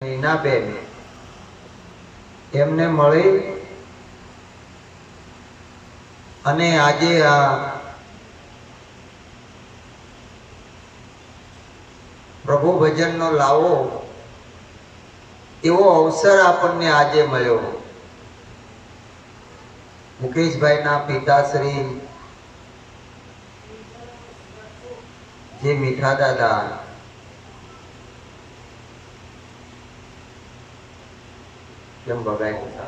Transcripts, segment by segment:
મીનાબેન એમને મળી અને આજે આ પ્રભુ ભજનનો લાવો એવો અવસર આપણને આજે મળ્યો। મુકેશભાઈના પિતાશ્રી જે મીઠા દાદા કેમ બગાય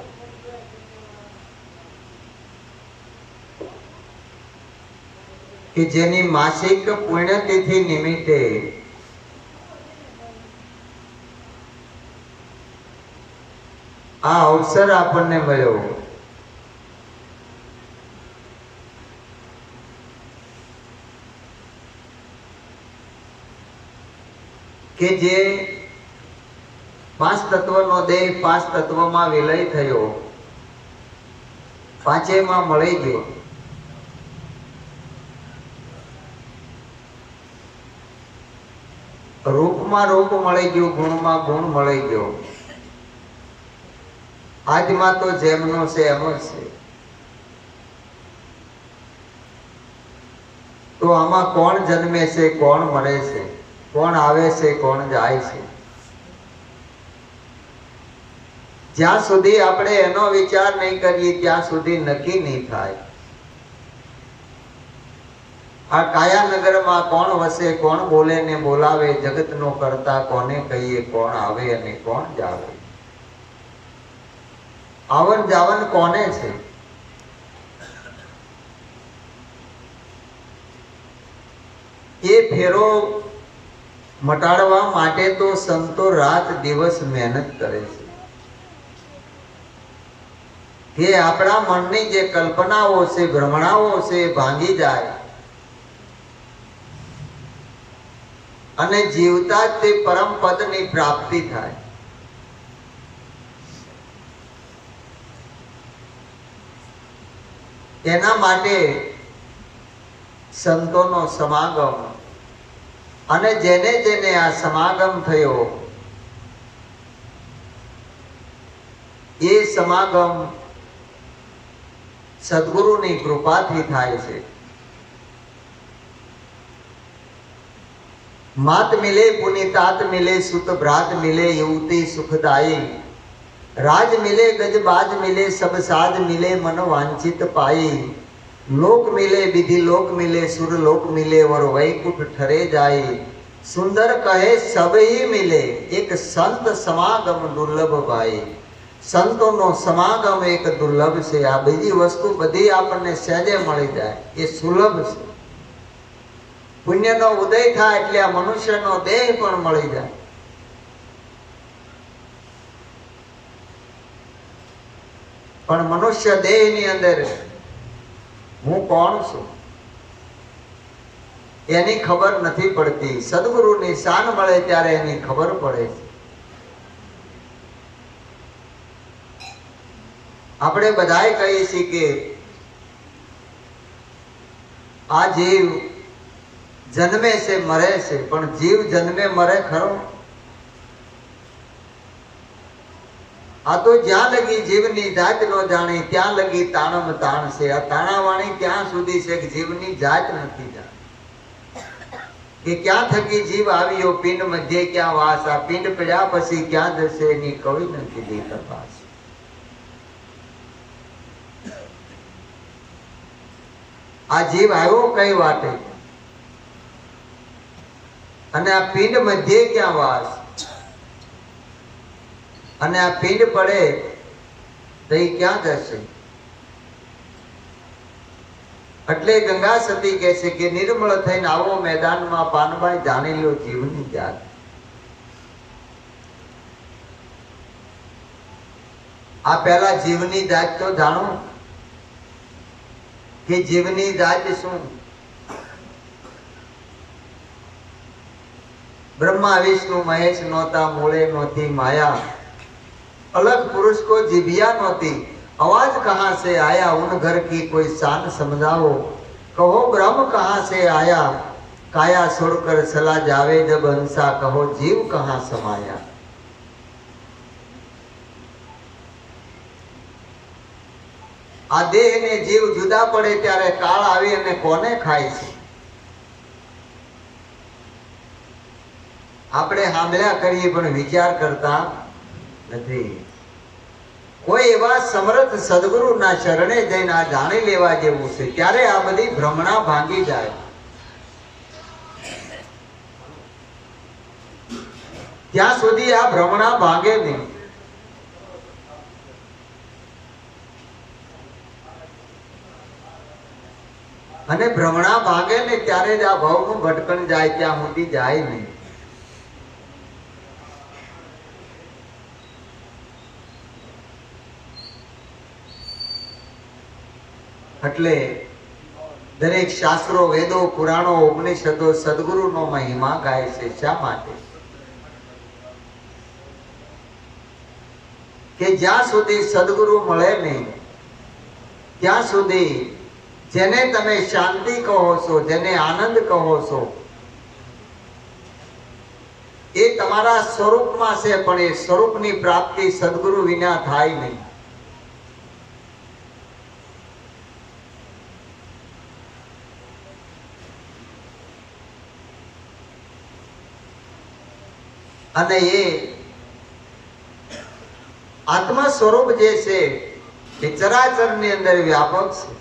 કે જેની માસિક પુણ્યતિથિ નિમિત્તે આ અવસર આપણને મળ્યો। કે જે પાંચ તત્વનો દેહ પાંચ તત્વમાં વિલય થયો, પાંચેયમાં મળી ગયો। રૂપમાં રૂપ મળી ગયું, ગુણમાં ગુણ મળી ગયો। આજમાં તો જેમનો છે એમ જ છે। તો આમાં કોણ જન્મે છે, કોણ મરે છે, કોણ આવે છે, કોણ જાય છે, જ્યાં સુધી આપણે એનો વિચાર નહીં કરીએ ત્યાં સુધી નક્કી નહીં થાય। આ કાયાનગરમાં કોણ વસે, કોણ બોલે ને બોલાવે, જગતનો કરતા કોને કહીએ, કોણ આવે અને કોણ જાવે, આવન જાવન કોને છે। એ ફેરો મટાડવા માટે તો સંતો રાત દિવસ મહેનત કરે છે કે આપણા મનની જે કલ્પનાઓ છે, ભ્રમણાઓ છે, ભાંગી જાય અને જીવતા જ તે પરમ પદની પ્રાપ્તિ થાય। એના માટે સંતોનો સમાગમ અને જેને જેને આ સમાગમ થયો એ સમાગમ સદગુરુની કૃપાથી થાય છે। मात मिले पुनीतात मिले सुत भ्रात मिले युवती सुखदाई, राज मिले गजबाज मिले सब साज मिले मन वांछित पाई, लोक मिले विधि लोक मिले सुर लोक मिले और वैकुंठ ठरे जाई, सुंदर कहे सब ही मिले एक संत समागम दुर्लभ भाई। संतों समागम एक दुर्लभ से आ बीजी वस्तु बधी आपने सहजे मળી જાય એ સુલભ છે। પુણ્યનો ઉદય થાય એટલે આ મનુષ્યનો દેહ પણ મળી જાય। પણ મનુષ્ય દેહની અંદર હું કોણ છું એની ખબર નથી પડતી। સદગુરુની શાન મળે ત્યારે એની ખબર પડે છે। આપણે બધાએ કહીએ છીએ કે આ જીવ જન્મે છે મરે છે, પણ જીવ જન્મે મરે ખરો? આ તો જ્યાં લગી જીવની જાત નો જાણી ત્યાં લગી તાણમ તાણ છે। આ તાણાવાણી ત્યાં સુધી છે કે જીવની જાત નથી જાણી કે ક્યાં થકી જીવ આવ્યો પિંડ મધ્ય ક્યાં વાસ, આ પિંડ પડ્યા પછી ક્યાં જશે એની કોઈ નથી દી તપાસ। આ જીવ આવ્યો કઈ વાટે અને આ પિંડ મધ્ય ક્યાં વાસ, અને આ પિંડ પડે તો એ ક્યાં જશે? એટલે ગંગા સતી કહે છે કે નિર્મળ થઈને આવો મેદાનમાં પાનભાઈ જાણી લો જીવની જાત। આ પહેલા જીવની જાત તો જાણો કે જીવની જાત શું। ब्रह्मा विष्णु महेश नोता, मूले नोती माया, अलग पुरुष को जिभिया नोती, आवाज कहाँ से आया उन घर की कोई शान समझाओ, कहो ब्रह्म कहाँ से आया, काया छोड़कर चला जावे जब हंसा, कहो जीव कहाँ समाया। આ દેહ ને જીવ જુદા પડે ત્યારે કાળ આવી અને કોને ખાય છે? આપણે સાંભળ્યા કરીએ પણ વિચાર કરતા નથી. કોઈ એવા સમર્થ સદગુરુના શરણે જઈને આ જાણી લેવા જેવું છે, ત્યારે આ બધી ભ્રમણા ભાંગી જાય. ત્યાં સુધી આ ભ્રમણા ભાંગે નહીં. અને ભ્રમણા ભાગે ને ત્યારે જ આ ભાવનું ભટકણ જાય, ત્યાં સુધી જાય નહીં. એટલે દરેક શાસ્ત્રો, વેદો, પુરાણો, ઉપનિષદો સદગુરુનો મહિમા ગાય છે. શા માટે? કે જ્યાં સુધી સદગુરુ મળે નહીં ત્યાં સુધી જેને તમે શાંતિ કહો છો, જેને આનંદ કહો છો, એ તમારા સ્વરૂપમાં છે, પણ એ સ્વરૂપની પ્રાપ્તિ સદગુરુ વિના થાય નહીં. અને એ આત્મા સ્વરૂપ જે છે એ ચરાચર ની અંદર વ્યાપક છે,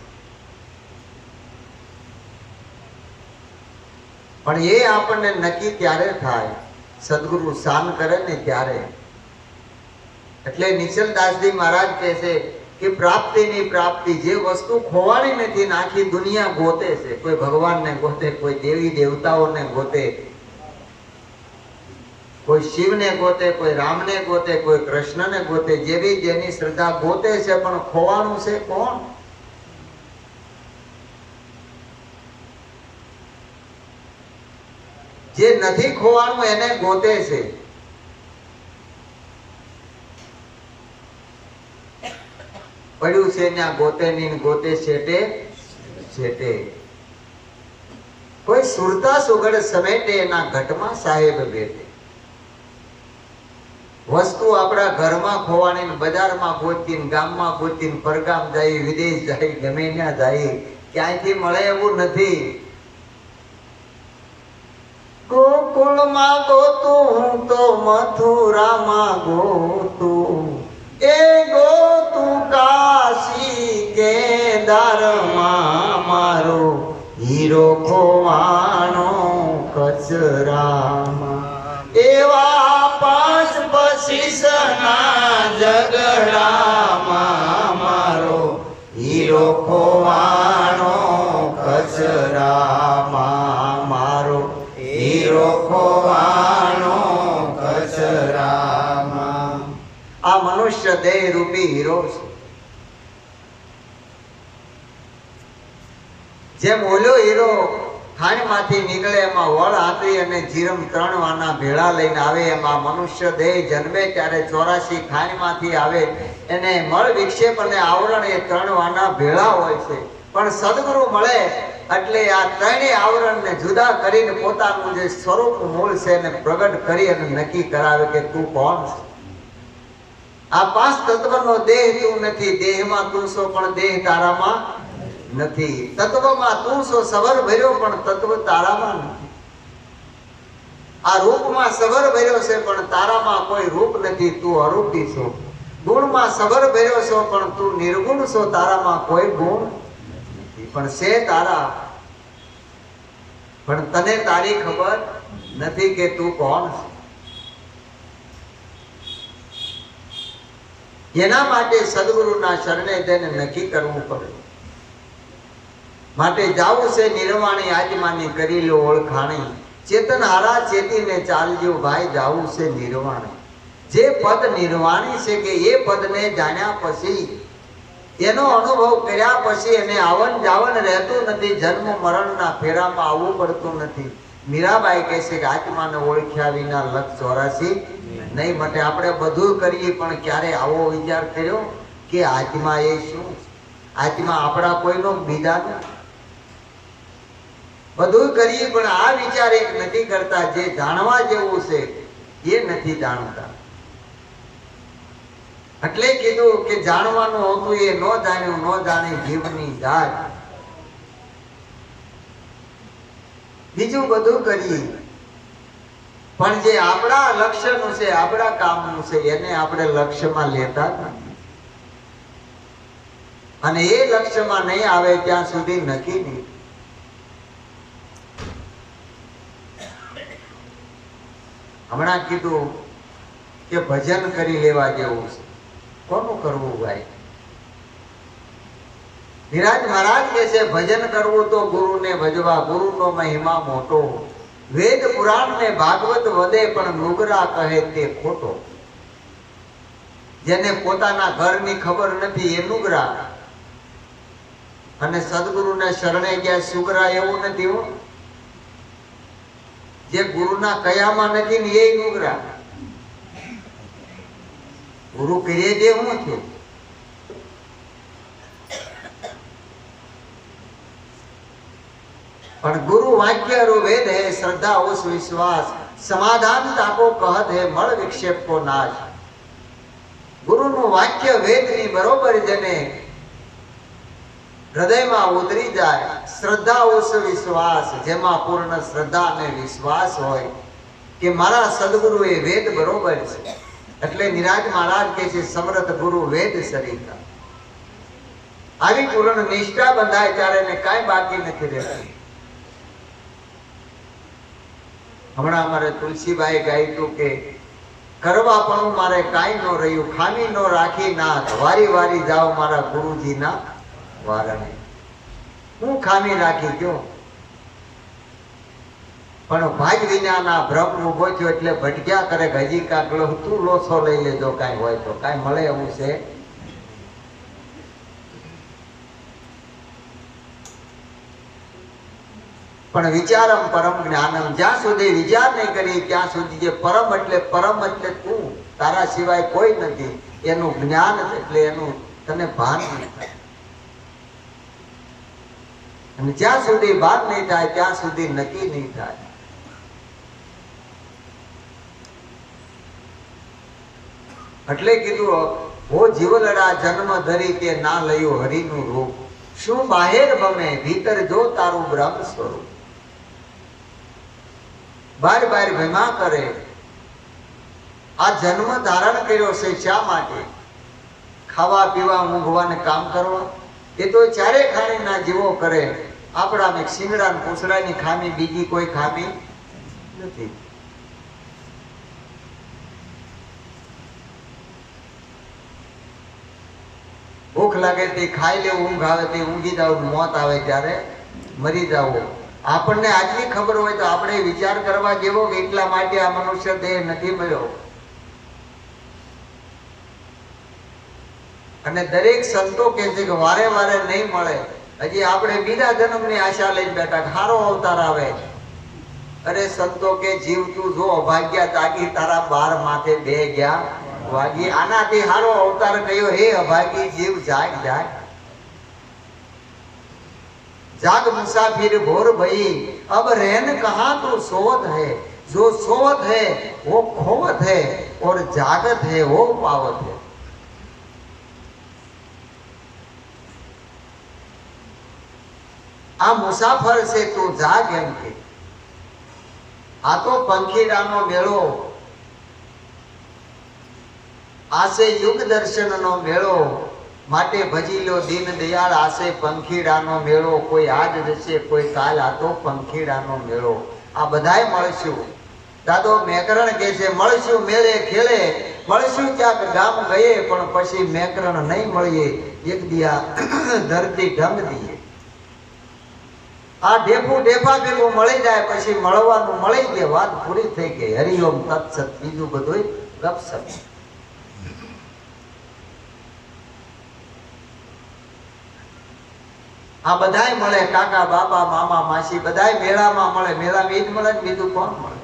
પણ એ આપણને નક્કી ત્યારે થાય સદગુરુ શાન કરે ને ત્યારે. એટલે નિશ્ચલદાસજી મહારાજ કહે છે કે પ્રાપ્તિની પ્રાપ્તિ, જે વસ્તુ ખોવાણી નથી, આખી દુનિયા ગોતે છે. કોઈ ભગવાનને ગોતે, કોઈ દેવી દેવતાઓને ગોતે, કોઈ શિવને ગોતે, કોઈ રામને ગોતે, કોઈ કૃષ્ણને ગોતે, જેવી જેની શ્રદ્ધા ગોતે છે, પણ ખોવાનું છે કોણ? જે નથી ખોવાનું એને ગોતે છે. પડ્યું છે ત્યાં ગોતે નહીં, ગોતે છેટે છેટે. કોઈ સુરતા સુગડ સમેટે એના ઘટમાં સાહેબ બેઠે. વસ્તુ આપણા ઘરમાં ખોવાણી, બજારમાં ગોતી, ગામમાં ગોતી, પરગામ જાય, વિદેશ જાય, ગમે ત્યાં જાય, ક્યાંયથી મળે એવું નથી. ગોકુળમાં ગોતું હું તો મથુરામાં ગોતું, એ ગોતું કાશી કેદારમાં, મારો હીરો ખોવાનો કચરામાં. એવા પાંચ બશીસના ઝઘડામાં, મારો હીરો ખોવાનો કચરામાં, મારો હીરો ખોવાનો કચરામાં. આ મનુષ્ય દેહ રૂપી હીરો છે. જેમ ઓલો હીરો ખાણમાંથી નીકળે, એમાં વળ, આંતરી અને જીરમ 3 વાના ભેળા લઈને આવે, એમાં મનુષ્ય દેહ જન્મે ત્યારે 84 ખાણમાંથી આવે, એને મળ, વિક્ષેપ અને આવરણ એ 3 વાના ભેળા હોય છે. પણ સદગુરુ મળે એટલે આ 3 આવરણને જુદા કરીને પોતાનું જે સ્વરૂપ મૂળ છે એને પ્રગટ કરી અને નક્કી કરાવે કે તું કોણ છે. આ 5 તત્વનો દેહ તું નથી, દેહમાં તું છો પણ દેહ તારામાં નથી. તત્વમાં તું છો સબર ભર્યો પણ તત્વ તારામાં નથી. આ રૂપમાં સબર ભર્યો છે પણ તારામાં કોઈ રૂપ નથી, તું અરૂપી છો. ગુણમાં સબર ભર્યો છો પણ તું નિર્ગુણ છો, તારામાં કોઈ ગુણ નથી. પણ છે તારા, પણ તને તારી ખબર નથી કે તું કોણ છે. એના માટે સદગુરુના શરણે જઈને નક્કી કરવું પડે. માટે જાવું છે નિર્વાણી, આત્માની કરી લો ઓળખાણી. ચેતન હારા ચેતીને ચાલજો ભાઈ, જાવું છે નિર્વાણી. જે પદ નિર્વાણી છે કે એ પદને જાણ્યા પછી, એનો અનુભવ કર્યા પછી એને આવન જાવન રહેતું નથી, જન્મ મરણના ફેરામાં આવવું પડતું નથી. મીરાબાઈ કહે છે કે આત્માને ઓળખ્યા વિના લક્ષ 84 નહીં. માટે આપણે બધું કરીએ પણ ક્યારે આવો વિચાર કર્યો કે આત્મા એ શું? આત્મા આપણા કોઈનો, બીજાનો. બધું કરીએ પણ આ વિચાર એક નથી કરતા, જે જાણવા જેવું છે એ નથી જાણતા. એટલે કીધું કે જાણવાનું હતું એ ન જાણ્યું, ન જાણી જીવની જાત. બીજું બધું કરીએ પણ જે આપણા લક્ષ્યનું છે, આપણા કામનું છે, એને આપણે લક્ષ્યમાં લેતા નથી. અને એ લક્ષ્યમાં નહીં આવે ત્યાં સુધી નક્કી નહીં. હમણાં કીધું કે ભજન કરી લેવા જેવું છે. કોનું કરવું ભાઈ? વિરાજ મહારાજ કહે છે ભજન કરવું તો ગુરુને ભજવા, ગુરુનો મહિમા મોટો. વેદ પુરાણ ને ભાગવત વધે પણ નુગરા કહે તે ખોટો. જેને પોતાના ઘરની ખબર નથી એ નુગરા, અને સદગુરુને શરણે ગયા સુગરા એવું નથી. હું જે ગુરુના કયામાં નથી ને એ નુગરા. ગુરુ કરીએ જે હું થયું. પણ ગુરુ वाक्य रो वेद है, श्रद्धा उस विश्वास, समाधान ताको कहत है, मळ विक्षेप को नाश. गुरु નું વાક્ય વેદ ની બરોબર જેને હૃદયમાં ઉતરી જાય, શ્રદ્ધા ઉસ વિશ્વાસ, જેમાં પૂર્ણ શ્રદ્ધા અને વિશ્વાસ હોય કે મારા સદગુરુ એ વેદ બરોબર છે. એટલે નિરાજ મહારાજ કહે છે સમર્થ ગુરુ વેદ સરિતા. આવી પૂર્ણ નિષ્ઠા બંધાય ત્યારે એને કાંઈ બાકી નથી રહેતું. હમણાં અમારે તુલસીભાઈ ગાયું કે કરવા પણ મારે કાંઈ ન રહ્યું, ખામી ન રાખી નાથ, વારી વારી જાઓ મારા ગુરુજીના વારણે. હું ખામી રાખી ગયો પણ ભાગ વિનાના ભ્રમ ઉભો થયો એટલે ભટક્યા કરે. હજી કાંક તું લોસો લઈ લેજો, કાંઈ હોય તો કાંઈ મળે એવું છે. પણ વિચારમ પરમ જ્ઞાનમ, જ્યાં સુધી વિચાર નહીં કરી ત્યાં સુધી જે પરમ એટલે તું, તારા સિવાય કોઈ નથી, એનું જ્ઞાન એટલે એનું તને ભાન નહીં થાય. અને જ્યાં સુધી ભાન નહીં થાય ત્યાં સુધી નક્કી નહીં થાય. એટલે કીધું હો જીવલડા જન્મ ધરી તે ના લયું હરિનું રૂપ. શું બાહેર બમે ભીતર જો તારું બ્રહ્મ સ્વરૂપ. બાર બાર ભેમા કરે આ જન્મ ધારણ કર્યો છે શા માટે? ખાવા પીવા ઊંઘવા ને કામ કરવા. એ તો ચારે ખાણીના જીવો કરે. આપણા શિંગડા ને પૂછડાની ખામી, બીજી કોઈ ખામી નથી. ભૂખ લાગે તે ખાઈ લેવું, ઊંઘ આવે તે ઊંઘી જાવ, મોત આવે ત્યારે મરી જાવ. આપણને આટલી ખબર હોય તો આપણે વિચાર કરવા જેવો કે એટલા માટે આ મનુષ્ય દેહ નથી મળ્યો. અને દરેક સંતો કહે છે કે વારે વારે નહીં મળે. હજી આપણે બીજા જન્મની આશા લઈને બેઠા, સારો અવતાર આવે. અરે સંતો કે જીવ તું જો અભાગ્યા જાગી, તારા 12 માથે બે ગયા વાગી. આનાથી સારો અવતાર કયો? હે અભાગી જીવ જાગ જાગ. जाग मुसाफिर भोर भई, अब रहन कहाँ तो सोवत है. जो सोवत है वो खोवत है, और जागत है वो पावत है. आ मुसाफर से तू जाग एम के. आ तो पंखीडानो मेळो, आसे युग दर्शन नो मेळो. માટે ભજી લો દીન દયાળ, આશે પંખીડાનો મેળો. કોઈ આજ જશે કોઈ કાલ, આ તો પંખીડાનો મેળો. આ બધાય મળશું. દાદો મેકરણ કહે છે મળશું મેળે ખેલે, મળશું ક્યાંક ગામ ગયે, પણ પછી મેકરણ નહીં મળીએ, એક દિયા ધરતી ઢંગ દઈએ. આ ઢેફું ઢેફા ભેગું મળી જાય પછી મળવાનું મળી ગયે, વાત પૂરી થઈ ગઈ. હરિઓમ તત્સત. બીજું બધું ગપસપ. આ બધાય મળે, કાકા બાપા મામા માસી બધાય મેળામાં મળે. મેળામાં ઈ જ મળે, બીજું કોણ મળે?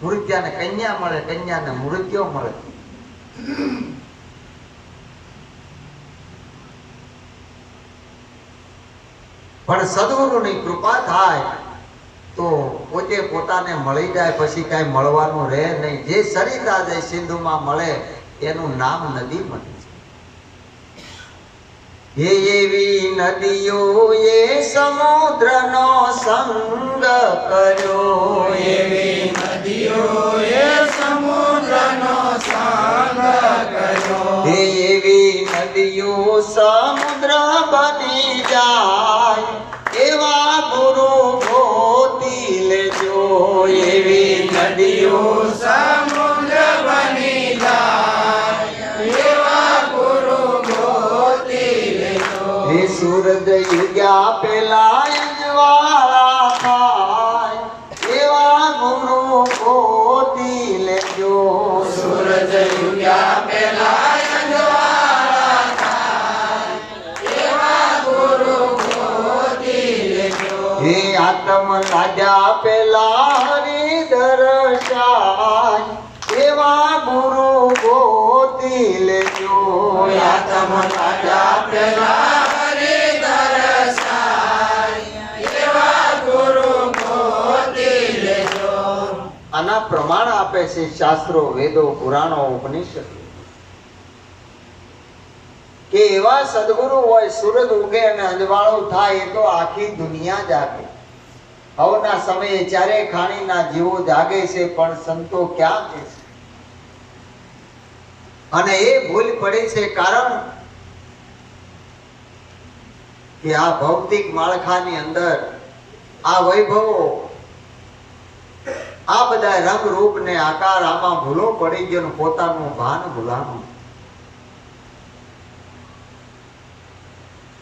મૃત્યાને કન્યા મળે, કન્યાને મૃત્યો મળે. પણ સદગુરુની કૃપા થાય તો પોતે પોતાને મળી જાય, પછી કાંઈ મળવાનું રહે નહીં. જે સરિતા જાય સિંધુમાં મળે એનું નામ નદી બને છે. હે એવી નદીઓ એ સમુદ્રનો સંગ કર્યો, એવી નદીઓ એ સમુદ્રનો સંગ કર્યો. હે એવી નદીઓ સમુદ્ર બની જાય એવા ગુરુ ગોતી લેજો, એવી નદીઓ સમુદ્ર બની જાય એવા ગુરુ ગોતી લેજો. હે સૂરજ ઉગ્યા પેલા અજવાળા થાય એવા ગુરુ ગોતી લેજો, સૂરજ ઉગ્યા પહેલા અંજવાળા થાય એવા ગુરુ ગોતી લેજો. હે આત્મ લાગ્યા પેલા હરિ દર્શાય એવા ગુરુ ગોતી લેજો, આત્મ લાગ્યા પહેલા હરિ દર્શાય એવા ગુરુ ગોતી લેજો. આના પ્રમાણ આપે છે શાસ્ત્રો, વેદો, પુરાણો, ઉપનિષદ કે એવા સદગુરુ હોય સૂરજ ઉગે અને અંજવાળું થાય એ તો આખી દુનિયા જાગે. હવના સમયે ચારે ખાણીના જીવો જાગે છે પણ સંતો ક્યાં છે? અને એ ભૂલ પડી છે કારણ કે આ ભૌતિક માળખાની અંદર આ વૈભવો, આ બધા રંગ રૂપ ને આકાર, આમાં ભૂલો પડી ગયો ને પોતાનું ભાન ભૂલાનું.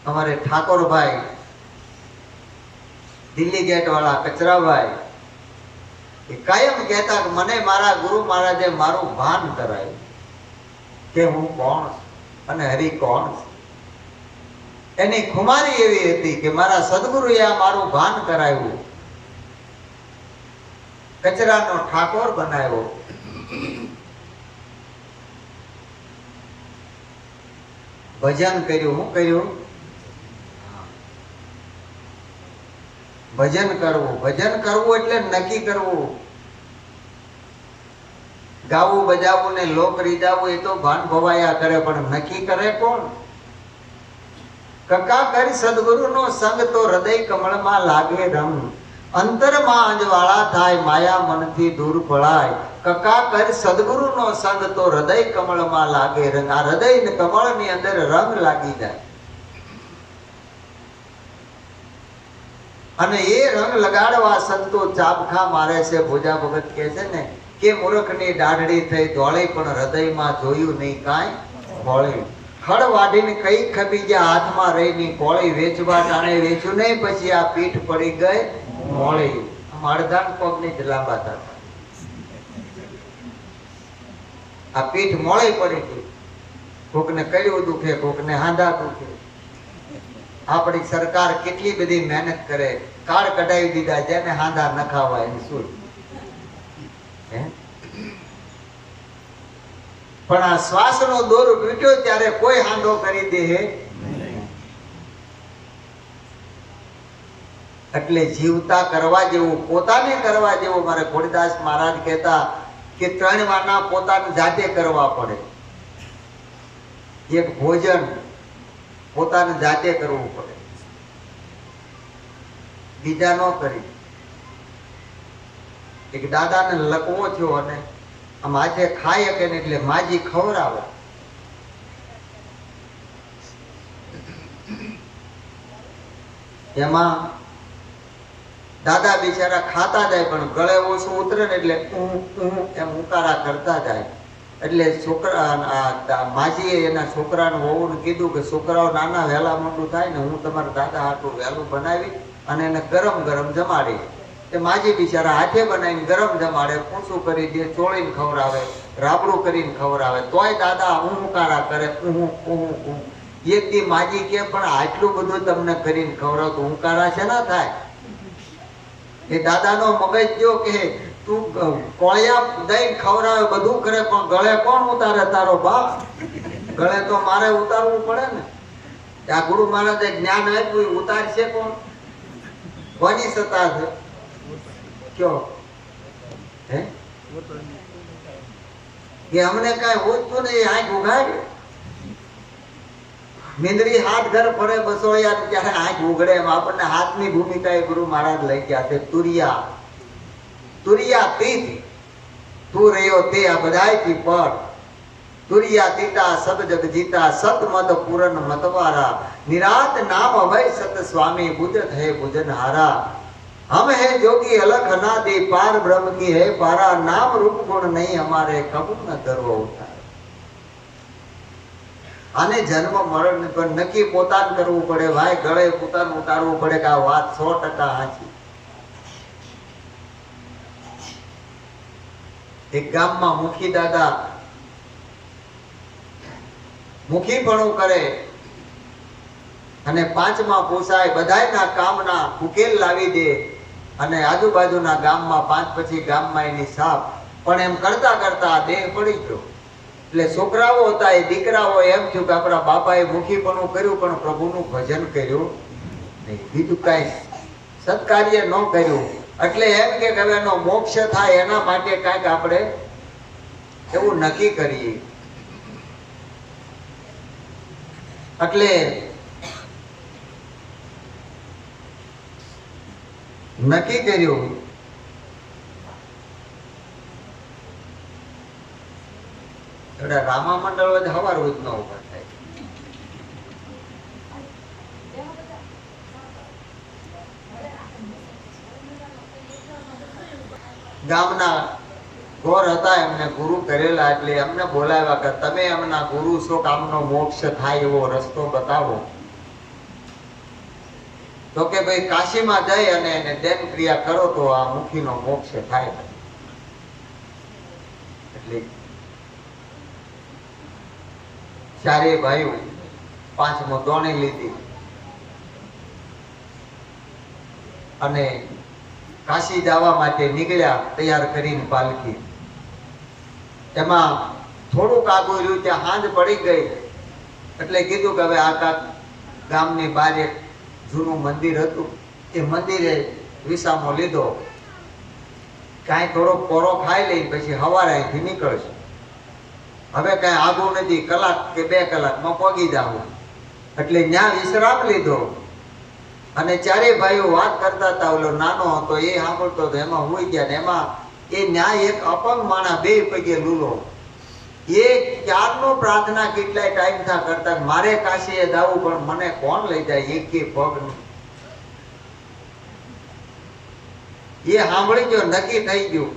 અમારે ઠાકોરભાઈ, દિલ્હી ગેટ વાળા કચરાભાઈ એ કાયમ કહેતા કે મને મારા ગુરુ મહારાજે મારું ભાન કરાયું કે હું કોણ છું અને હરિ કોણ છે. એની ખુમારી એવી હતી કે મારા સદગુરુએ આ મારું ભાન કરાવ્યું, કચરાનો ઠાકોર બનાવ્યો. ભજન કર્યું. શું કર્યું? ભજન કરવું. ભજન કરવું એટલે નક્કી કરવું. ગાવું બજાવવું ને લોક રીજાવું એ તો ભાન ભવાયા કરે, પણ નક્કી કરે કોણ? કકા કરી સદગુરુનો સંગ તો હૃદય કમળમાં લાગે રંગ, અંતરમાં અંજવાળા થાય માયા મનથી દૂર પળાય. કકા કરી સદગુરુનો સંગ તો હૃદય કમળમાં લાગે રંગ. આ હૃદય કમળની અંદર રંગ લાગી જાય અને એ રંગ લગાડવા સંતો ચાબખા મારે છે. ભોજા ભગત કહે છે ને કે મૂર્ખની દાઢડી થઈ ધોળી પણ હૃદયમાં જોયું નહીં કાંઈ ભોળી. ખડ વાઢીને કઈ ખબી ગયા હાથમાં રહીની કોળી, વેચવા ટાણે વેચ્યું નહીં પછી આ પીઠ પડી ગઈ મોળી. અડધાન પગની જ લાંબા થતા આ પીઠ મોળી પડી ગઈ. કોકને કયું દુખે, કોકને હાંધા દુખે. આપણી સરકાર કેટલી બધી મહેનત કરે, કાર્ડ કઢાવી દીધા જેને હાંધા ન ખાવા એની શું. પણ આ શ્વાસનો દોર તૂટ્યો ત્યારે કોઈ હાંધો કરી દે. એટલે જીવતા કરવા જેવું, પોતાને કરવા જેવું. મારે ખોડીદાસ મહારાજ કહેતા કે 3 વારના પોતાને જાતે કરવા પડે. એક ભોજન પોતાને જાતે કરવું પડે, બીજા ન કરી. એક દાદાને લકવો થયો અને આમ હાથે ખાય કે એટલે માજી ખવડાવે. એમાં દાદા બિચારા ખાતા જાય પણ ગળે ઓછું ઉતરે ને એટલે એમ ઉકારા કરતા જાય. એટલે છોકરા માજીએ એના છોકરાને વહુને કીધું કે છોકરાઓ નાના વહેલા મોટું થાય ને હું તમારા દાદા હાટું વહેલું બનાવી અને એને ગરમ ગરમ જમાડી. તે માજી બિચારા હાથે બનાવીને ગરમ જમાડે, પૂછું કરી દે, ચોળીને ખવડાવે, રાબડું કરીને ખવડાવે. તોય દાદા ઉકારા કરે. એક દી માજી કે પણ આટલું બધું તમને કરીને ખવડાવતું ઉકારા છે ના થાય? એ દાદાનો મગજ જો કે તું કોળિયા દઈને ખવડાવે, બધું કરે, પણ ગળે કોણ ઉતારે? તારો બાપ. ગળે તો મારે ઉતારવું પડે ને. આ ગુરુ મહારાજે જ્ઞાન આપ્યું, ઉતારશે કોણ? કોની સત્તા છે? કયો હે કે અમને કઈ હોતું નહીં, આંખ ઉઘાડે. મીંદડી હાથ ઘર ફરે બસોળિયા ત્યારે આંખ ઉઘડે એમ આપણને હાથની ભૂમિકા એ ગુરુ મહારાજ લઈ ગયા છે. તુરિયા તુરિયા તીત તું રહ્યો તે આ બધાયથી પર તુરિયા તીતા સબ જગ જીતા સત મત પૂરન મતવારા નિરાત નામ અભય સત સ્વામી બુજત હે ભુજન હારા हम है जोगी अलग अनादि पार ब्रह्म की है पारा नाम रूप गुण नहीं हमारे कब न गर्व उठाए. આને જન્મ મરણ પર નક્કી પોતાને કરવું પડે ભાઈ, ગળે પોતાનું ઉતારવું પડે કે આ વાત 100% સાચી. એક ગામમાં મુખી દાદા મુખીપણું કરે અને પાંચમા પોસાય બધાયના કામના ઉકેલ લાવી દે અને આજુબાજુના ગામમાં પાંચ પછી ગામમાં એની સાપ. પણ એમ કરતા કરતા દેહ પડી ગયો. એટલે છોકરાઓ હતા એ દીકરાઓ એમ થયું કે આપણા બાપાએ મુખીપણું કર્યું પણ પ્રભુનું ભજન કર્યું નહીં, બીજું કાંઈ સત્કાર્ય ન કર્યું. એટલે એમ કે હવે એનો મોક્ષ થાય એના માટે કાંઈક આપણે એવું નક્કી કરીએ. એટલે નક્કી કર્યું રામા મંડળ જ હવાર રોજ ન ઉભા થાય. ગામના ગોર હતા એમને ગુરુ કરેલા એટલે એમને બોલાવ્યા કે તમે એમના ગુરુ છો, કામનો મોક્ષ થાય એવો રસ્તો બતાવો. તો કે ભાઈ કાશીમાં જઈ અને એને ધ્યાન ક્રિયા કરો તો આ મુખીનો મોક્ષ થાય. એટલે ચારે ભાઈઓ પાંચમો દોણી લીધી અને કાશી જવા માટે નીકળ્યા તૈયાર કરીને પાલકી. એમાં થોડુંક આગળ રહ્યું ત્યાં સાંજ પડી ગઈ એટલે કીધું કે હવે આ ગામની બહાર એક જૂનું મંદિર હતું, એ મંદિરે વિસામો લીધો, કાંઈ થોડો પોરો ખાઈ લઈ પછી સવારે અહીંથી નીકળશે. હવે કાંઈ આગું નથી, કલાક કે 2 કલાકમાં પહોંચી જાવ. એટલે ત્યાં વિશ્રામ લીધો અને ચારે ભાઈઓ વાત કરતા હતા. ઓલો નાનો હતો એ સાંભળતો હતો, એમાં હોઈ ગયા. ને એમાં એ ન્યાય એક અપંગ માણા 2 પગે લૂલો, એ ક્યારનો પ્રાર્થના કેટલાય ટાઈમ થા કરતા મારે કાશીએ જાવું પણ મને કોણ લઈ જાય, એક પગ. એ સાંભળી ગયો, નક્કી થઈ ગયું.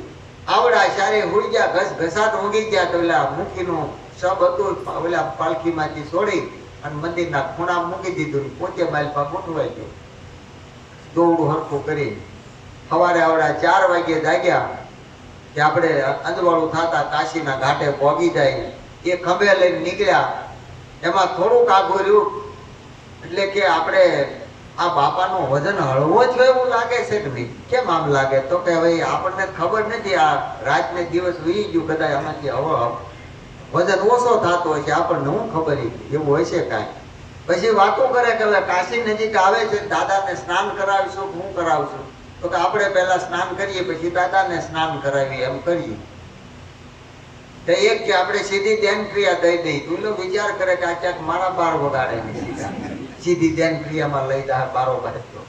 આવડા સારે હોઈ ગયા, ઘસાટ ઊંઘી ગયા. તો ઓલા મુખીનું સબ હતું ઓલા પાલખીમાંથી છોડી અને મંદિરના ખૂણા મૂકી દીધું, પોતે માલપા ગોઠવાઈ ગયો. દોડું હરખું કરી સવારે આવડા 4 વાગે જાગ્યા કે આપણે અંજવાળું થતા કાશીના ઘાટે પહોંચી જાય. એ ખંભે લઈને નીકળ્યા. એમાં થોડુંક આગું રહ્યું એટલે કે આપણે આ બાપાનો વજન હળવો જ એવું લાગે છે કે નહીં? કેમ આમ લાગે? તો કે ભાઈ આપણને ખબર નથી, આ રાતને દિવસ વીઈ ગયું, કદાચ આમાંથી હવે વજન ઓછો થતો હોય છે, આપણને હું ખબર એવું હોય છે કાંઈ. પછી વાતો કરે કે હવે કાશી નજીક આવે છે, દાદાને સ્નાન કરાવીશું, હું કરાવશું. તો કે આપણે પહેલા સ્નાન કરીએ પછી દાદાને સ્નાન કરાવીએ, એમ કરીએ. તો એક કે આપણે સીધી ધ્યાન ક્રિયા દઈ દઈ. તું વિચાર કરે કે આ ક્યાંક મારા 12 વગાડે નહીં, સીધી ધ્યાન ક્રિયામાં લઈ જાય 12 બાજુ.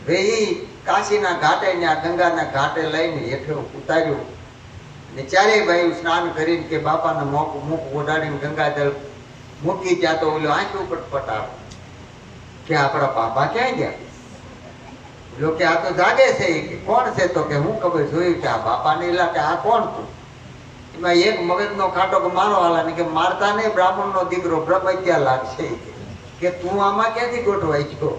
ભાઈ કાશીના ઘાટે ને આ ગંગાના ઘાટે લઈને હેઠે ઉતાર્યું ને ચારેય ભાઈ સ્નાન કરીને કે બાપાને મુખ ઓઢાડીને ગંગાજળ મૂકી. ત્યાં તો ઓલો આંખ ઉપર પટાવે કે આપણા બાપા ક્યાં ગયા? કે આ તો જાગે છે. કોણ છે? તો કે હું ખબર જોયું કે આ બાપા ને કે આ કોણ તું? એમાં એક મગજનો ખાટો કે મારો હાલા ને કે મારતા નહીં, બ્રાહ્મણનો દીકરો બ્રહ્મત્યા લાગશે કે તું આમાં ક્યાંથી ગોઠવાઈ ગયો?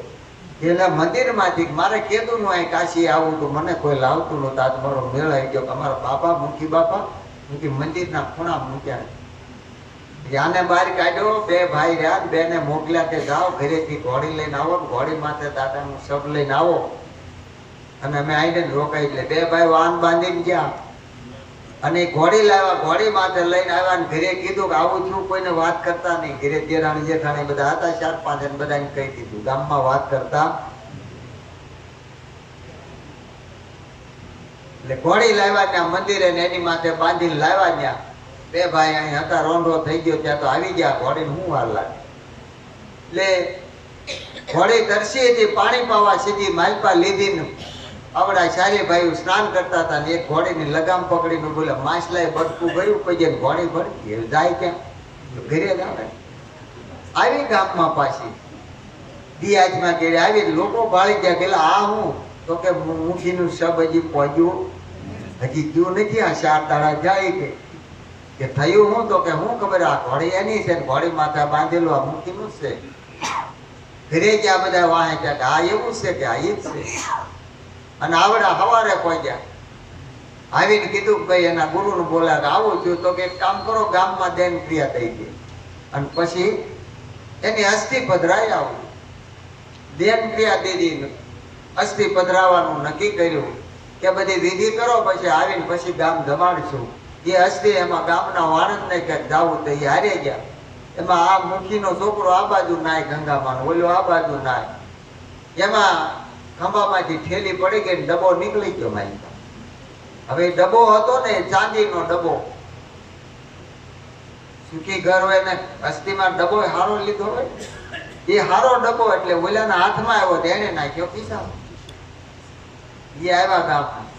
એના મંદિરમાંથી મારે કીધું નું અહીં કાશી આવું તો મને કોઈ લાવતું નહોતું. આજ મારો મેળ આવી ગયો કે અમારા બાપા મુખી બાપા મંદિરના ખૂણા મૂક્યા. આને બહાર કાઢ્યો. 2 ભાઈ રહ્યા, 2 ને મોકલ્યા કે જાઓ ઘરેથી ઘોડી લઈને આવો, ઘોડી માથે દાદાનું શબ લઈને આવો. અને અમે આવીને રોકાઈ. એટલે 2 ભાઈ વાહન બાંધીને ગયા અને ઘોડી લાવ્યા, ઘોડી માથે લઈને આવ્યા ને ઘરે કીધું કે આવું છું, કોઈને વાત કરતા નહીં. ઘરે દેરાણી જેઠાણી બધા હતા 4-5 અને બધાને કહી દીધું, ગામમાં વાત કરતા. એટલે ઘોડી લાવ્યા ત્યાં મંદિરે ને એની માથે બાંધીને લાવ્યા. ત્યાં 2 ભાઈ અહીં હતા, રોંઢો થઈ ગયો ત્યાં તો આવી ગયા. ઘોડીને હું વાર લાગે એટલે ઘોડી તરસી હતી, પાણી પાવા સીધી માલપા લીધી ને આવડા ચારે ભાઈઓ સ્નાન કરતા હતા ને એક ઘોડીની લગામ પકડીને બોલે માછલાએ બટકું ભર્યું, પછી ઘોડી ભરતી જાય ક્યાં? ઘરે જ આવે. આવી ગામમાં પાછી દિયાજમાં કેળે આવી લોકો ભાળી ગયા. પેલા આ હું તો કે મુખીનું શબ હજી પહોંચ્યું હજી ગયું નથી, આ 4 દાડા જાય કે થયું હું તો કે હું ખબર આ ઘોડી એની છે ને ઘોડી માથા બાંધેલું આ મુખીનું જ છે. ઘરે ગયા બધા વાહે કે આ એવું છે કે આ ઈ જ છે. અને આવડા સવારે પહોંચ્યા, આવીને કીધું કે ભાઈ એના ગુરુને બોલાવે આવું થયું તો કે એક કામ કરો, ગામમાં દેન ક્રિયા થઈ ગઈ અને પછી એની અસ્થિ પધરાઈ આવું. દેન ક્રિયા દીધી, અસ્થિ પધરાવાનું નક્કી કર્યું કે બધી વિધિ કરો, પછી આવીને પછી ગામ જમાડશું. એ અસ્થિ એમાં ગામના વાણંદને ક્યાંક જાવું તો એ હારી ગયા. એમાં આ મુખીનો છોકરો આ બાજુ નાય ગંગામાં, ઓલો આ બાજુ નાય. એમાં ખંભામાંથી ઠેલી પડી ગઈ, ડબ્બો નીકળી ગયો મારી. હવે ડબ્બો હતો ને ચાંદીનો ડબ્બો, સુખી ઘર હોય ને અસ્થિમાં ડબ્બો હારો લીધો હોય, એ હારો ડબ્બો એટલે ઓલાના હાથમાં આવ્યો એને નાખ્યો ખિસ્સામાં. એ આવ્યા ગામમાં,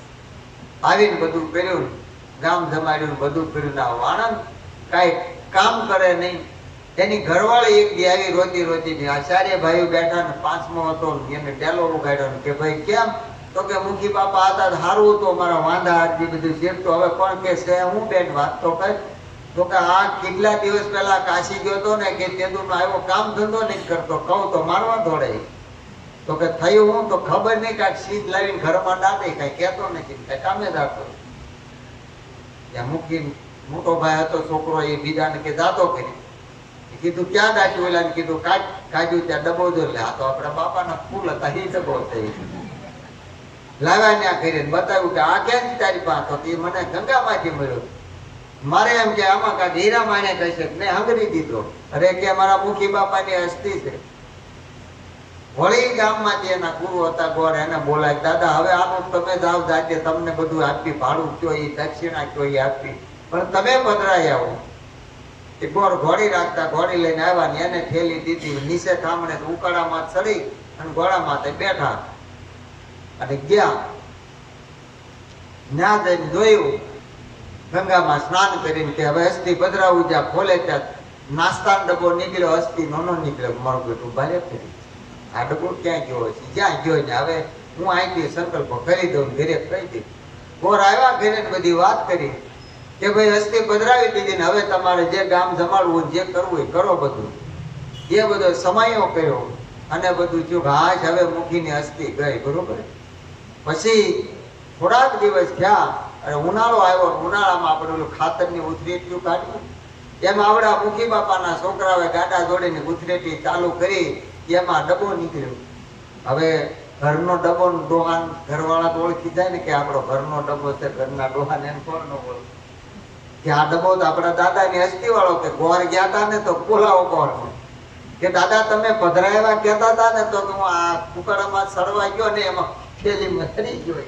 આવીને બધું કર્યું, ગામ જમાડ્યું, બધું કર્યું. ના વાણંદ કાંઈ કામ કરે નહીં. એની ઘરવાળી એક દી આવી રોતી રોતી, આ ચારે ભાઈઓ બેઠા ને 5મો હતો, એને ટેલો ઉગાડ્યો કે ભાઈ કેમ? તો કે મુખી બાપા હતા સારું હતું, મારા વાંધા આરતી બધું શેરતો, હવે કોણ કે છે હું બેન વાત તો કર. તો કે આ કેટલા દિવસ પહેલા કાશી ગયો હતો ને કે તેનું આવ્યો, કામ ધંધો નહીં કરતો, કહું તો મારવા દોડે. તો કે થયું હું તો ખબર નહીં, કાંઈક સીધ લાવીને ઘરમાં દાદે, કાંઈ કહેતો નથી, કાંઈ કામે દાતો. ત્યાં મૂકી મોટો ભાઈ હતો છોકરો, એ બીજાને કે દાતો કરી. કીધું ક્યાં દાટ્યું? ઓલા કીધું કાઢ્યું ત્યાં ડબ્બો જો. લે આ તો આપણા બાપાના ફૂલ હતા, એ ડબ્બો થઈ લાવ્યા ત્યાં કરીને બતાવ્યું કે આ ક્યાંથી તારી પાસે? તો એ મને ગંગામાંથી મળ્યો. મારે એમ કે આમાં કાંઈક હીરા માને કહેશે, મેં હંગરી દીધો. અરે કે મારા મુખી બાપાની અસ્થિ છે. વળી ગામમાંથી એના ગુરુ હતા ગોર, એને બોલાય દાદા હવે આનું તમે જાવ, જાતે તમને બધું આપી, ભાડું કયો એ દક્ષિણા કયો એ આપી, પણ તમે પધરાઈ આવો. એ ગોર ઘોડી રાખતા, ઘોડી લઈને આવ્યા ને એને ઠેલી દીધી નીચે થામણે, ઉકાળામાં ચડી અને ઘોડામાં બેઠા અને ગયા. ન્યા જઈને જોયું, ગંગામાં સ્નાન કરીને કે હવે અસ્થિ પધરાવું. જ્યાં ખોલે ત્યાં નાસ્તાનો ડબ્બો નીકળ્યો, અસ્થિ નો નીકળ્યો. મારું બેટું ભારે ફરી આ ડબ્બો ક્યાં ગયો છે? જ્યાં ગયો ને હવે હું અહીંથી સંકલ્પ કરી દઉં, ઘરે કહી દઉં. ગોર આવ્યા ઘરે બધી વાત કરી કે ભાઈ અસ્થિ પધરાવી દીધી ને હવે તમારે જે ગામ જમાડવું જે કરવું એ કરો. બધું એ બધો સમયો કર્યો અને બધું થયું. હા હવે મૂકીને અસ્થિ ગઈ, બરોબર. પછી થોડાક દિવસ થયા અને ઉનાળો આવ્યો. ઉનાળામાં આપણે ઓલું ખાતરની ઉથરેટીઓ કાઢ્યું, એમાં આવડા મુખી બાપાના છોકરાઓએ ગાડા જોડીને ઉથરેટી ચાલુ કરી, એમાં ડબ્બો નીકળ્યો. હવે ઘરનો ડબ્બો ડોહાન ઘરવાળા તો ઓળખી જાય ને કે આપણો ઘરનો ડબ્બો છે, ઘરના ડોહાને એમ કોણ ન ઓળખે કે આ ડબ્બો તો આપણા દાદાની અસ્થિ વાળો. કે ગોર ગયા હતા ને તો બોલાવો કોણ કે દાદા તમે પધરાવ્યા કહેતા હતા ને, તો હું આ કુકડામાં સડવા ગયો ને એમાં થેલીમાં ચડી ગયો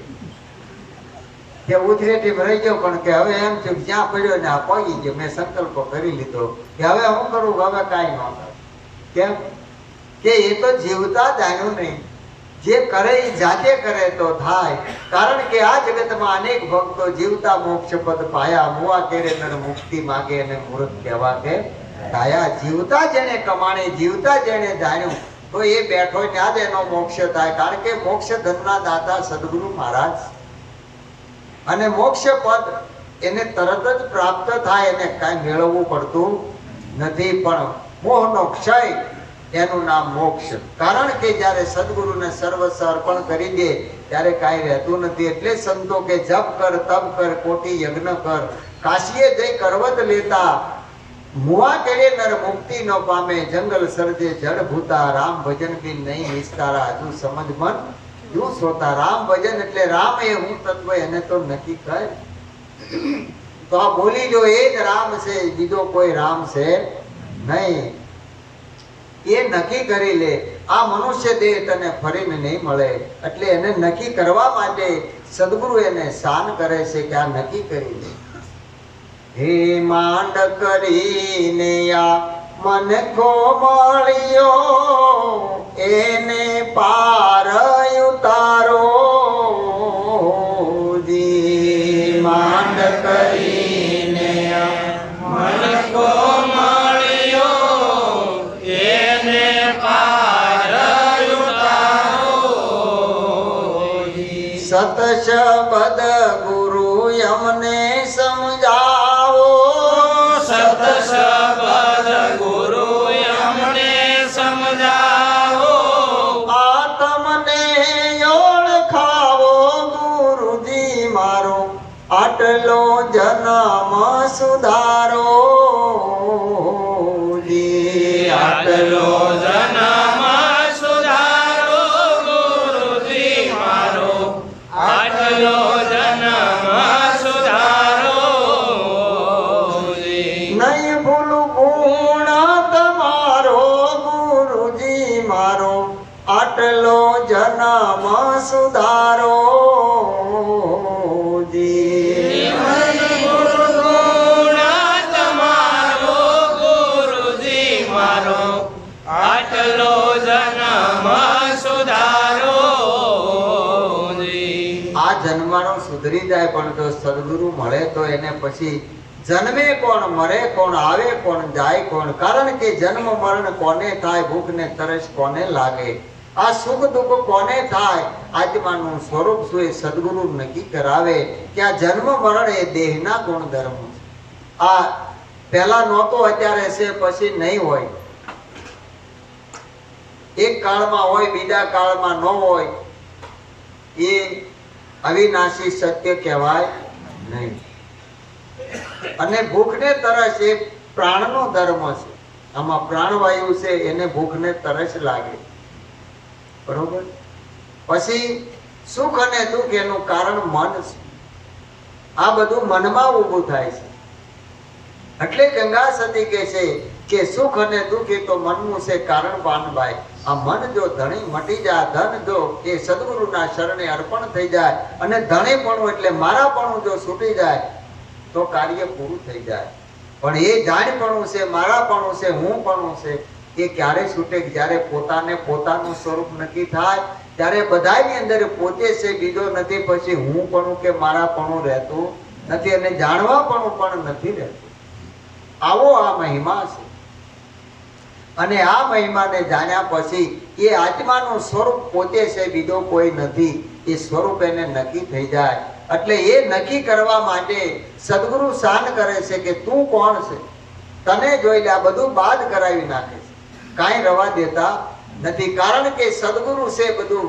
કે ઉથરેટીમાં રહી ગયો. પણ કે હવે એમ છે જ્યાં પડ્યો ને આ પગી ગયો, મેં સંકલ્પ કરી લીધો કે હવે હું કરું, હવે કાંઈ ન કરું. કેમ કે એ તો જીવતા જાણ્યું નહીં, જે કરે એ જાતે કરે તો થાય. કારણ કે આ જગતમાં અનેક ભક્તો જીવતા મોક્ષ પદ પાયા, મુવા કેરે નર મુક્તિ માગે અને મૂર્ખ કહેવા કે કાયા. જીવતા જેને કમાણે, જીવતા જેને જાણ્યું, તો એ બેઠો ત્યાં જ એનો મોક્ષ થાય. કારણ કે મોક્ષ ધનના દાતા સદગુરુ મહારાજ, અને મોક્ષ પદ એને તરત જ પ્રાપ્ત થાય, એને કાંઈ મેળવવું પડતું નથી. પણ મોહનો ક્ષય એનું નામ મોક્ષ. કારણ કે જ્યારે સદગુરુને સર્વસ્વ અર્પણ કરી દે ત્યારે કાંઈ રહેતું નથી. એટલે સંતો કે જપ કર, તપ કર, કોટી યજ્ઞ કર, કાશીએ જઈ કરવત લેતા, મુવા કેળે નર મુક્તિ ન પામે, જંગલ સર્જે જળ ભૂતા, રામ ભજન બિન નહીં વિસ્તારા, હજુ સમજ મન યું શ્રોતા. રામ ભજન એટલે રામ એ હું તત્વ, એને તો નક્કી કર. તો આ બોલી જો એ જ રામ છે, બીજો કોઈ રામ છે નહીં. એ નક્કી કરી લે. આ મનુષ્ય દેહ તને ફરીને નહીં મળે, એટલે એને નક્કી કરવા માટે સદગુરુ એને શાન કરે છે કે આ નક્કી કરી લે. હે માંડ કરીને આ મનખો મળ્યો એને પાર ઉતારો જી માંડ કરીને મનકો મળ્યો એને પાર ઉતારો. સત શબ્દ ગુરુ અમને સમજાવો સત શબ્દ ગુરુ અમને સમજાવો. આત્મને ઓળખાવો ગુરુજી મારો આટલો જન્મ સુધારો જી આટલો જન્મ સુધારો ગુરુજી મારો આટલો જન્મ સુધારો. નહીં ભૂલું ગુણ તમારો ગુરુજી મારો આટલો જન્મ સુધારો જી ગુણ તમારો ગુરુજી મારો આટલો જન્મ સુધારો. આ જન્મનો સુધરી જાય પણ જો સદગુરુ મળે તો એને પછી જન્મે કોણ મરે કોણ આવે કોણ જાય કોણ. કારણ કે જન્મ મરણ કોને થાય, ભૂખ ને તરસ કોને લાગે, આ સુખ દુઃખ કોને થાય, આત્માનું સ્વરૂપ શું એ સદગુરુ નક્કી કરાવે કે આ જન્મ મરણ એ દેહના ગુણધર્મ છે. આ પહેલા નહોતો અત્યારે છે પછી નહીં હોય, એક કાળમાં હોય બીજા કાળમાં ન હોય, એ અવિનાશી સત્ય કહેવાય નહીં. અને ભૂખ ને તરસ એ પ્રાણનો ધર્મ છે. આમાં પ્રાણવાયુ છે એને ભૂખ ને તરસ લાગે, બરોબર. પછી સુખ અને દુઃખ એનું કારણ મન છે. આ બધું મનમાં ઊભું થાય છે. એટલે ગંગા સતી કહે છે કે સુખ અને દુઃખ એ તો મનનું છે કારણ પાનબાઈ. આ મન જો ધણી મટી જાય, ધન જો એ સદગુરુના શરણે અર્પણ થઈ જાય અને ધણીપણું એટલે મારાપણું જો છૂટી જાય તો કાર્ય પૂરું થઈ જાય. પણ એ જાણપણું છે, મારાપણું છે, હુંપણું છે એ ક્યારે છૂટે? જ્યારે પોતાને પોતાનું સ્વરૂપ નક્કી થાય ત્યારે બધાની અંદર પોતે છે, બીજો નથી. પછી હુંપણું કે મારાપણું રહેતું નથી અને જાણવાપણું પણ નથી રહેતું. આવો આ મહિમા છે. અને આ મહિમાને જાણ્યા પછી એ આત્માનું સ્વરૂપ પોતે છે, બીજો કોઈ નથી. એ સ્વરૂપ એને નક્કી થઈ જાય. એટલે એ નક્કી કરવા માટે સદગુરુ શાન કરે છે કે તું કોણ છે, તને જોઈ લે. આ બધું બાદ કરાવી નાખે છે, કાંઈ રવા દેતા નથી. કારણ કે સદગુરુ છે બધું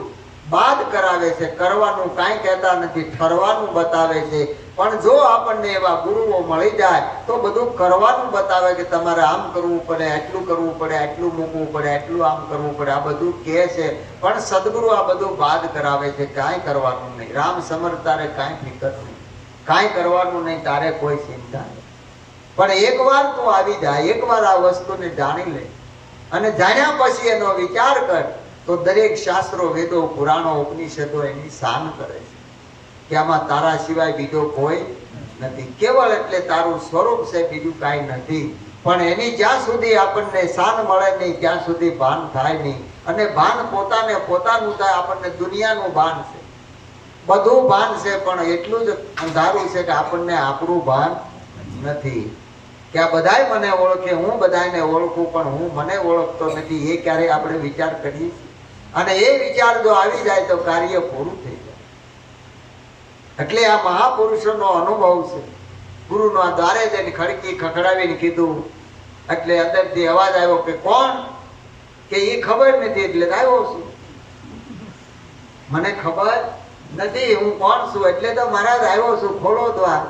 બાદ કરાવે છે, કરવાનું કાંઈ કહેતા નથી, ઠરવાનું બતાવે છે. પણ જો આપણને એવા ગુરુઓ મળી જાય તો બધું કરવાનું બતાવે કે તમારે આમ કરવું પડે, આટલું કરવું પડે, આટલું મૂકવું પડે, આટલું આમ કરવું પડે. આ બધું કહે છે પણ સદગુરુ આ બધું બાદ કરાવે છે. કાંઈ કરવાનું નહીં. રામ સમર તારે કાંઈ ફિકર નહીં, કાંઈ કરવાનું નહીં, તારે કોઈ ચિંતા નહીં. પણ એકવાર તું આવી જાય, એકવાર આ વસ્તુને જાણી લે અને જાણ્યા પછી એનો વિચાર કર તો દરેક શાસ્ત્રો, વેદો, પુરાણો, ઉપનિષદો એની શાન કરે છે કે આમાં તારા સિવાય બીજો કોઈ નથી. કેવળ એટલે તારું સ્વરૂપ છે, બીજું કાંઈ નથી. પણ એની જ્યાં સુધી આપણને શાન મળે નહીં ત્યાં સુધી ભાન થાય નહીં. અને ભાન પોતાને પોતાનું થાય. આપણને દુનિયાનું ભાન છે, બધું ભાન છે, પણ એટલું જ અંધારું છે કે આપણને આપણું ભાન નથી. કે આ બધાય મને ઓળખે, હું બધાને ઓળખું, પણ હું મને ઓળખતો નથી. એ ક્યારે આપણે વિચાર કરીએ અને એ વિચાર જો આવી જાય તો કાર્ય પૂરું થઈ જાય. એટલે આ મહાપુરુષોનો અનુભવ છે. ગુરુનો આ દ્વારે જઈને ખડકી ખખડાવીને કીધું એટલે અંદરથી અવાજ આવ્યો કે કોણ? કે એ ખબર નથી. એટલે આવ્યો છું, મને ખબર નથી હું કોણ છું. એટલે તો મહારાજ આવ્યો છું, ખોલો દ્વાર.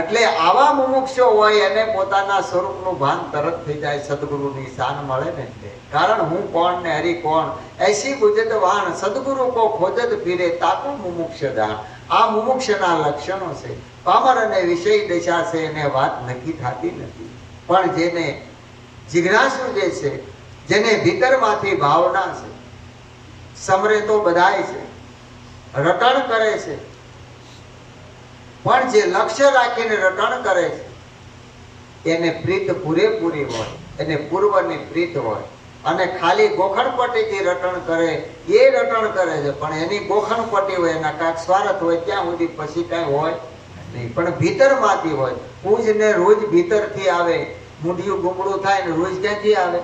એટલે આવા મુમુક્ષો હોય એને પોતાના સ્વરૂપનું ભાન તરત થઈ જાય. સદગુરુની શાન મળે ને એટલે. કારણ હું કોણ ને હરિ કોણ એસી બુજત વાણ, સદગુરુ કો ખોજત ફિરે તાકુ મુમુક્ષ દાણ. આ મુમુક્ષના લક્ષણો છે. પામર અને વિષય દશા છે એને વાત નક્કી થતી નથી. પણ જેને જિજ્ઞાસુ જે છે, જેને ભીતરમાંથી ભાવના છે, સમરે તો બધાય છે, રટણ કરે છે, પણ જે લક્ષ્ય રાખીને રટણ કરે છે એને પ્રીત પૂરેપૂરી હોય, એને પૂર્વની પ્રીત હોય, અને ખાલી ગોખણપટ્ટીથી રટણ કરે એ રટણ કરે છે, પણ એની ગોખણપટ્ટી હોય, એના કાંઈક સ્વાર્થ હોય ત્યાં સુધી પછી કાંઈ હોય નહીં, પણ ભીતરમાંથી હોય. પૂજ ને રોજ ભીતરથી આવે. મૂંઢિયું ગુમડું થાય ને રોજ ક્યાંથી આવે?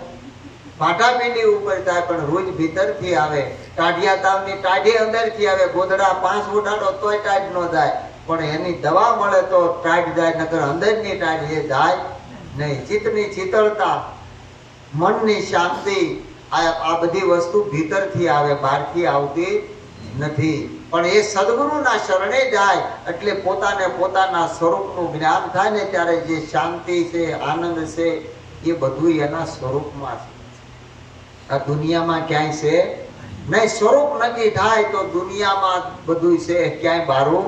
પાટાપીંડી ઉપર થાય પણ રોજ ભીતરથી આવે. ટાઢિયા તાવની ટાઢી અંદરથી આવે. ગોદડા 5 ઉડાડો તોય ટાઢ ન થાય, પણ એની દવા મળે તો ટાઢ જાય, નકર અંદરની ટાઢ એ જાય નહીં. ચિત્તની શીતળતા, મનની શાંતિ, આ બધી વસ્તુ ભીતરથી આવે, બહારથી આવતી નથી. પણ એ સદગુરુના શરણે જાય એટલે પોતાને પોતાના સ્વરૂપનું જ્ઞાન થાય ને ત્યારે જે શાંતિ છે, આનંદ છે, એ બધું એના સ્વરૂપમાં છે. આ દુનિયામાં ક્યાંય છે નહીં. સ્વરૂપ નક્કી થાય તો દુનિયામાં બધું છે, ક્યાંય બારું.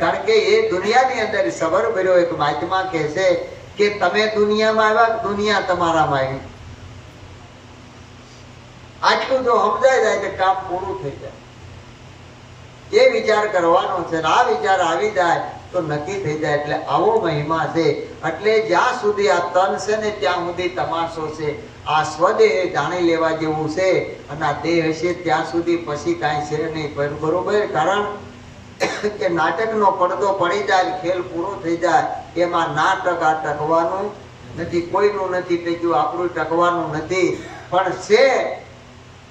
કારણ કે એ દુનિયાની અંદર સબર ભર્યો એક મહાત્મા કહે છે કે તમે દુનિયામાં આવ્યા, દુનિયા તમારામાં આવી. આટલું જો સમજાય જાય તો કામ પૂરું થઈ જાય. એ વિચાર કરવાનો છે, આ વિચાર આવી જાય તો નક્કી થઈ જાય. એટલે આવો મહિમા છે. એટલે જ્યાં સુધી આ તન છે ને ત્યાં સુધી તમાશો છે. આ સ્વદેહ જાણી લેવા જેવું છે, અને આ દેહ હશે ત્યાં સુધી પછી કાંઈ છે નહીં. બરોબર? કારણ કે નાટકનો પડદો પડી જાય, ખેલ પૂરો થઈ જાય, એમાં ના ટકવાનું નથી, કોઈનું નથી ટક્યું, આપણું ટકવાનું નથી. પણ છે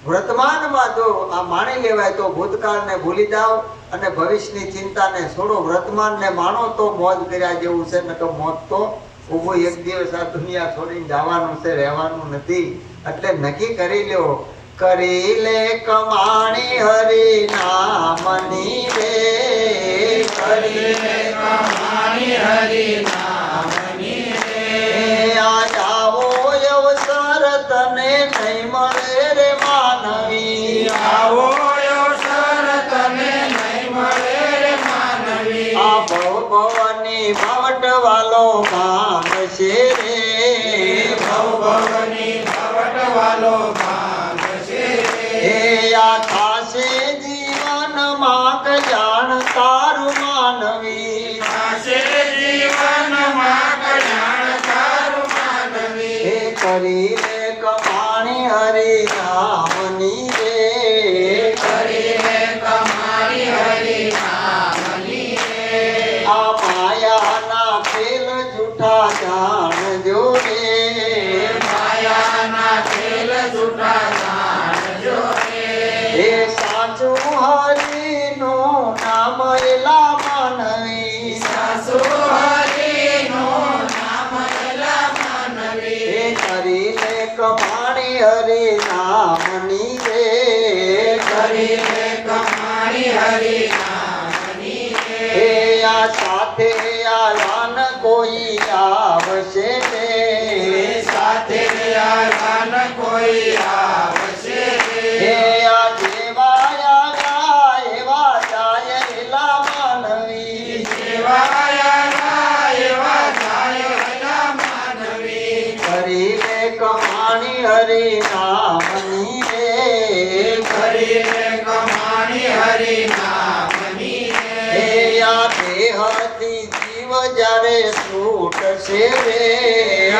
વર્તમાનમાં જો આ માણી લેવાય તો ભૂતકાળને ભૂલી જાઓ અને ભવિષ્યની ચિંતાને છોડો. વર્તમાનને માણો તો મોજ કર્યા જેવું છે, ને તો મોજ તો ઊભું એક દિવસ આ દુનિયા છોડીને જવાનું છે, રહેવાનું નથી. એટલે નક્કી કરી લ્યો, કરી લે કમાણી હરિ નામની રે, કરી લે કમાણી હરિ નામની રે. આ જાવો અવસર તને નહીં મળે રે માનવી, આવો અવસર તને નહીં મળે રે માનવી. આ ભવ ભવની ભાવટ વાલો માંગશે રે, ભવ ભવની ભાવટ વાલો માંગશે રે. એ આ થાશે જીવનમાં કલ્યાણ તારું માનવી, થાશે જીવનમાં કલ્યાણ તારું માનવી. એ કરી લે કમાણી હરિ નામની રે, કરી લે કમાણી હરિ નામની રે. આ માયાના ખેલ જૂઠા જાણજો રે, માયાના ખેલ જૂઠા જાણજો રે. એ સાચું હરિનું નામ એલા માનવી, સાસુ હરિનું નામ એલા માનવી. એ કરી લે કમાણી હરિ નામની રે, કરી લે કમાણી હરિ નામની રે. એ આ સાથે આલાન કોઈ આવશે રે, સાથે આલાન કોઈ આવશે એ રે. આ જેવા આવ્યા એવા જાય એલા માનવી, દેવાયા એવા જાય એલા માનવી. કરી લે કમાણી હરિ નામની રે, કરી લે કમાણી હરિ નામની એ રે. આ દેહથી જીવ જ્યારે છૂટશે રે,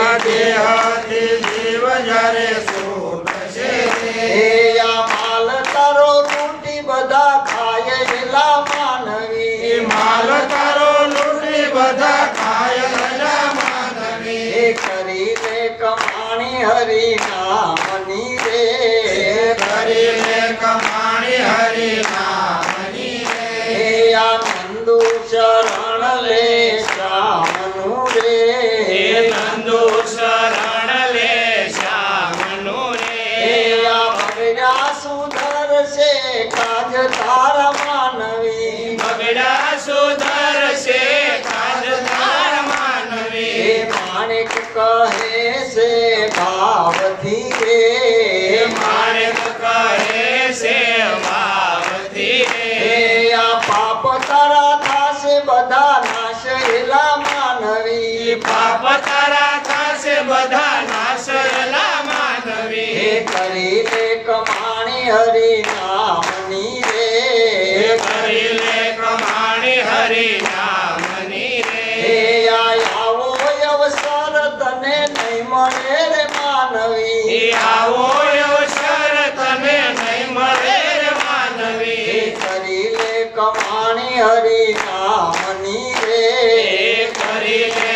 આ દેહથી જીવ જ્યારે છૂટશે રે. એ આ માલ તારો લૂંટી બધા ખાય એલા માનવી, માલ તારો લૂંટી બધા ખાય એલા માનવી. એ કરી લે કમાણી હરિ નામની રે, કરી લે કમાણી હરિ નામની એ રે. આ નંદુ શરણ લે શ્યામનું રે, હે નંદુ શરણ લે શ્યામનું એ રે. આ બગડા સુધરશે કાજ તારા માનવી, બગડા સુધરશે કાજ તાર એ માનવી. માણેક કહે છે ભાવથી રે, માણેક કહે છે ભાવથી એ રે. આ પાપ તારા થાશે બધા નાશ એલા માનવી, પાપ તારા થાશે બધા નાશ એલા એ માનવી. કરી લે કમાણી હરિ નામની રે, કરી લે કમાણી હરિ નામની એ રે. આવો અવસર વાણી હરિ નામની રે કરી લે